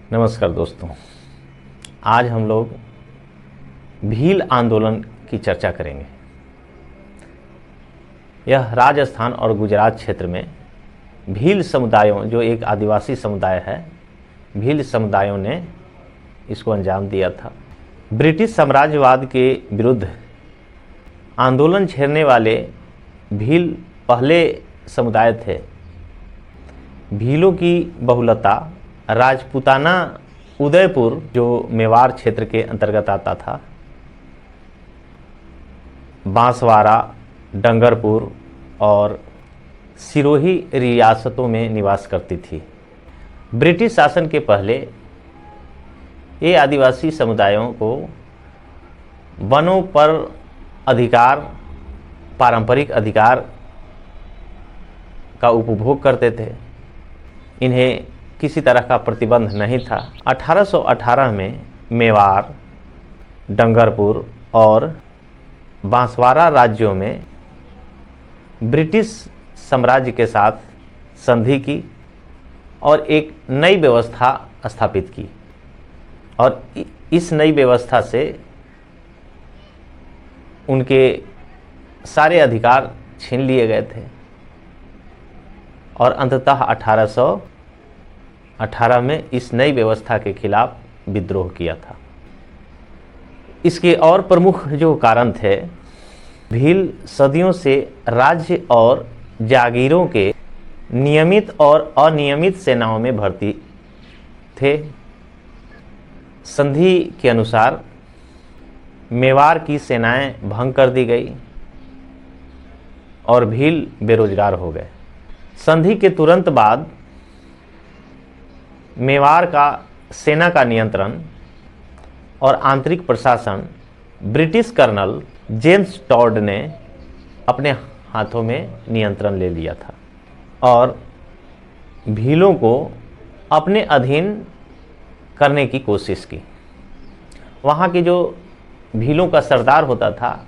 नमस्कार दोस्तों, आज हम लोग भील आंदोलन की चर्चा करेंगे। यह राजस्थान और गुजरात क्षेत्र में भील समुदायों, जो एक आदिवासी समुदाय है, भील समुदायों ने इसको अंजाम दिया था। ब्रिटिश साम्राज्यवाद के विरुद्ध आंदोलन छेड़ने वाले भील पहले समुदाय थे। भीलों की बहुलता राजपूताना उदयपुर, जो मेवाड़ क्षेत्र के अंतर्गत आता था, बांसवाड़ा, डंगरपुर और सिरोही रियासतों में निवास करती थी। ब्रिटिश शासन के पहले ये आदिवासी समुदायों को वनों पर अधिकार, पारंपरिक अधिकार का उपभोग करते थे। इन्हें किसी तरह का प्रतिबंध नहीं था। 1818 में मेवाड़, डंगरपुर और बांसवाड़ा राज्यों में ब्रिटिश साम्राज्य के साथ संधि की और एक नई व्यवस्था स्थापित की, और इस नई व्यवस्था से उनके सारे अधिकार छीन लिए गए थे और अंततः 1818 में इस नई व्यवस्था के खिलाफ विद्रोह किया था। इसके और प्रमुख जो कारण थे, भील सदियों से राज्य और जागीरों के नियमित और अनियमित सेनाओं में भर्ती थे। संधि के अनुसार मेवाड़ की सेनाएं भंग कर दी गई और भील बेरोजगार हो गए। संधि के तुरंत बाद मेवाड़ का सेना का नियंत्रण और आंतरिक प्रशासन ब्रिटिश कर्नल जेम्स टॉड ने अपने हाथों में नियंत्रण ले लिया था और भीलों को अपने अधीन करने की कोशिश की। वहाँ के जो भीलों का सरदार होता था,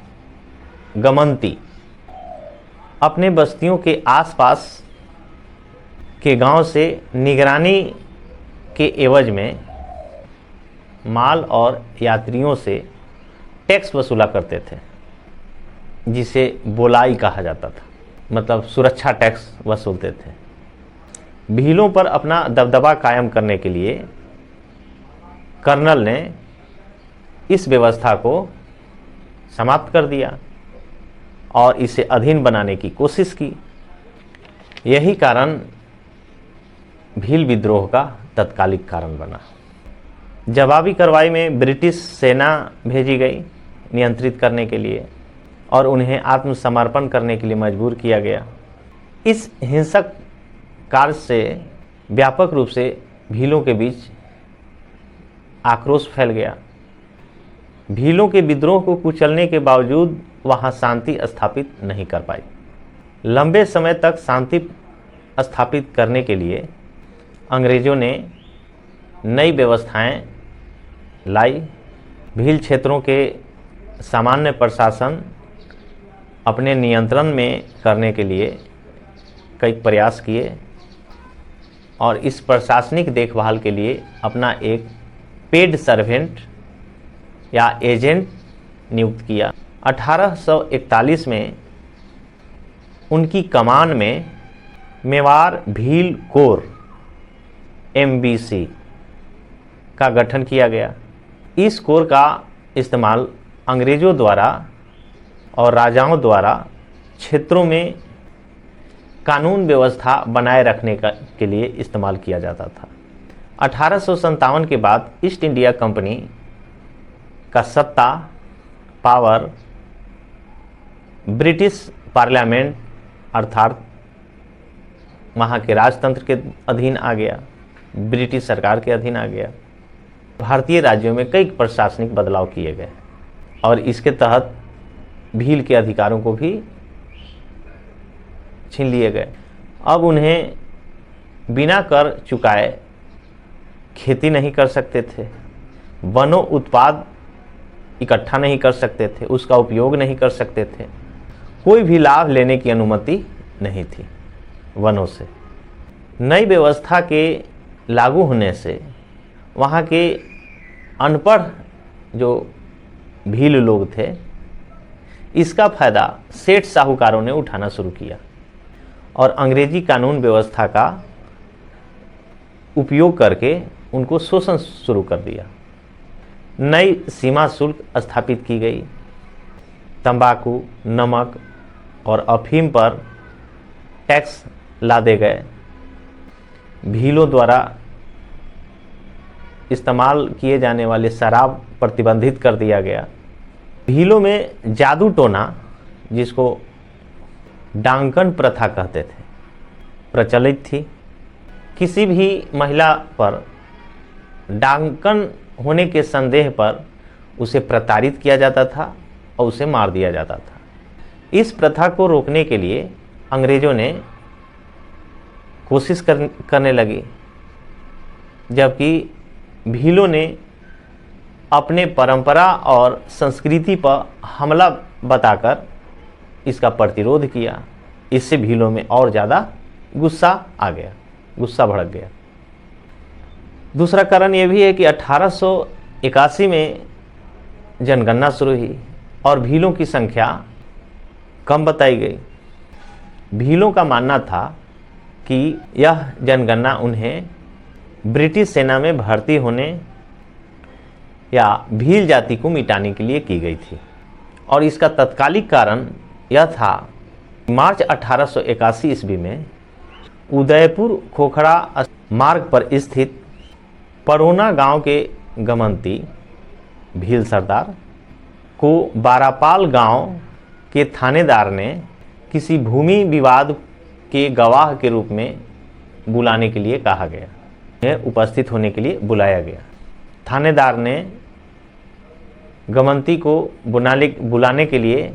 गमंती, अपने बस्तियों के आसपास के गांव से निगरानी के एवज में माल और यात्रियों से टैक्स वसूला करते थे, जिसे बोलाई कहा जाता था, मतलब सुरक्षा टैक्स वसूलते थे। भीलों पर अपना दबदबा कायम करने के लिए कर्नल ने इस व्यवस्था को समाप्त कर दिया और इसे अधीन बनाने की कोशिश की। यही कारण भील विद्रोह का तत्कालिक कारण बना। जवाबी कार्रवाई में ब्रिटिश सेना भेजी गई नियंत्रित करने के लिए और उन्हें आत्मसमर्पण करने के लिए मजबूर किया गया। इस हिंसक कार्य से व्यापक रूप से भीलों के बीच आक्रोश फैल गया। भीलों के विद्रोह को कुचलने के बावजूद वहां शांति स्थापित नहीं कर पाई। लंबे समय तक शांति स्थापित करने के लिए अंग्रेजों ने नई व्यवस्थाएं लाई। भील क्षेत्रों के सामान्य प्रशासन अपने नियंत्रण में करने के लिए कई प्रयास किए और इस प्रशासनिक देखभाल के लिए अपना एक पेड सर्वेंट या एजेंट नियुक्त किया। 1841 में उनकी कमान में मेवाड़ भील कोर MBC का गठन किया गया। इस कोर का इस्तेमाल अंग्रेज़ों द्वारा और राजाओं द्वारा क्षेत्रों में कानून व्यवस्था बनाए रखने के लिए इस्तेमाल किया जाता था। 1857 के बाद ईस्ट इंडिया कंपनी का सत्ता, पावर ब्रिटिश पार्लियामेंट अर्थात वहाँ के राजतंत्र के अधीन आ गया, ब्रिटिश सरकार के अधीन आ गया। भारतीय राज्यों में कई प्रशासनिक बदलाव किए गए और इसके तहत भील के अधिकारों को भी छीन लिए गए। अब उन्हें बिना कर चुकाए खेती नहीं कर सकते थे, वनों उत्पाद इकट्ठा नहीं कर सकते थे, उसका उपयोग नहीं कर सकते थे, कोई भी लाभ लेने की अनुमति नहीं थी वनों से। नई व्यवस्था के लागू होने से वहाँ के अनपढ़ जो भील लोग थे, इसका फायदा सेठ साहूकारों ने उठाना शुरू किया और अंग्रेजी कानून व्यवस्था का उपयोग करके उनको शोषण शुरू कर दिया। नई सीमा शुल्क स्थापित की गई, तंबाकू, नमक और अफीम पर टैक्स लादे गए, भीलों द्वारा इस्तेमाल किए जाने वाले शराब प्रतिबंधित कर दिया गया। भीलों में जादू टोना, जिसको डांकन प्रथा कहते थे, प्रचलित थी। किसी भी महिला पर डांकन होने के संदेह पर उसे प्रताड़ित किया जाता था और उसे मार दिया जाता था। इस प्रथा को रोकने के लिए अंग्रेजों ने कोशिश करने लगी, जबकि भीलों ने अपने परंपरा और संस्कृति पर हमला बताकर इसका प्रतिरोध किया। इससे भीलों में और ज़्यादा गुस्सा आ गया, गुस्सा भड़क गया। दूसरा कारण यह भी है कि 1881 में जनगणना शुरू हुई और भीलों की संख्या कम बताई गई। भीलों का मानना था कि यह जनगणना उन्हें ब्रिटिश सेना में भर्ती होने या भील जाति को मिटाने के लिए की गई थी और इसका तत्कालिक कारण यह था। मार्च 1881 ईस्वी में उदयपुर खोखड़ा मार्ग पर स्थित परोना गांव के गमनती भील सरदार को बारापाल गांव के थानेदार ने किसी भूमि विवाद के गवाह के रूप में बुलाने के लिए कहा गया, उन्हें उपस्थित होने के लिए बुलाया गया। थानेदार ने गमनती को बुलाने के लिए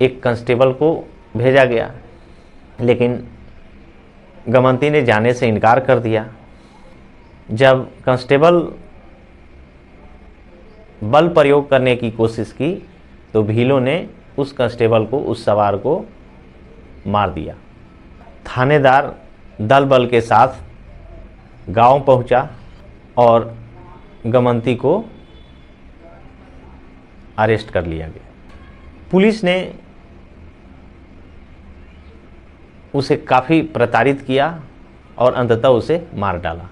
एक कांस्टेबल को भेजा गया, लेकिन गमनती ने जाने से इनकार कर दिया। जब कांस्टेबल बल प्रयोग करने की कोशिश की तो भीलों ने उस कांस्टेबल को, उस सवार को मार दिया। थानेदार दल बल के साथ गांव पहुंचा और गमनती को अरेस्ट कर लिया गया। पुलिस ने उसे काफ़ी प्रताड़ित किया और अंततः उसे मार डाला।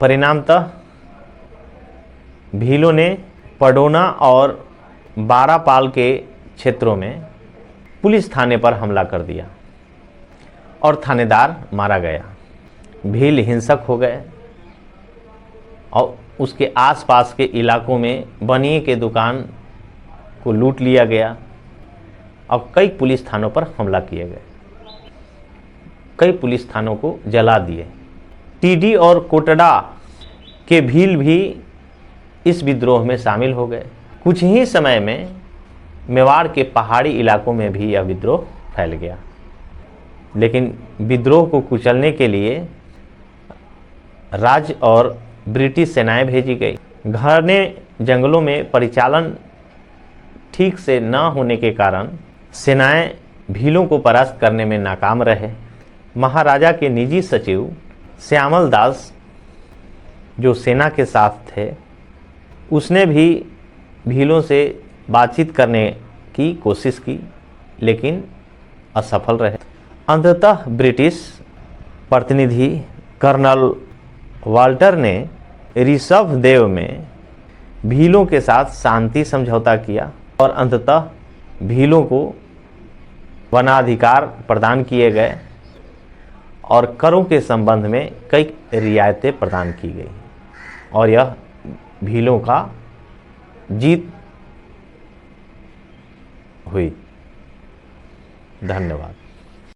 परिणामतः भीलों ने पडोना और बारापाल के क्षेत्रों में पुलिस थाने पर हमला कर दिया और थानेदार मारा गया। भील हिंसक हो गए और उसके आसपास के इलाकों में बनिए के दुकान को लूट लिया गया और कई पुलिस थानों पर हमला किए गए। कई पुलिस थानों को जला दिए। टीडी और कोटड़ा के भील भी इस विद्रोह में शामिल हो गए। कुछ ही समय में मेवाड़ के पहाड़ी इलाकों में भी यह विद्रोह फैल गया, लेकिन विद्रोह को कुचलने के लिए राज्य और ब्रिटिश सेनाएं भेजी गई। घने जंगलों में परिचालन ठीक से न होने के कारण सेनाएं भीलों को परास्त करने में नाकाम रहे। महाराजा के निजी सचिव श्यामल दास, जो सेना के साथ थे, उसने भी भीलों से बातचीत करने की कोशिश की, लेकिन असफल रहे। अंततः ब्रिटिश प्रतिनिधि कर्नल वाल्टर ने ऋषभदेव में भीलों के साथ शांति समझौता किया और अंततः भीलों को वनाधिकार प्रदान किए गए और करों के संबंध में कई रियायतें प्रदान की गई और यह भीलों का जीत हुई। धन्यवाद।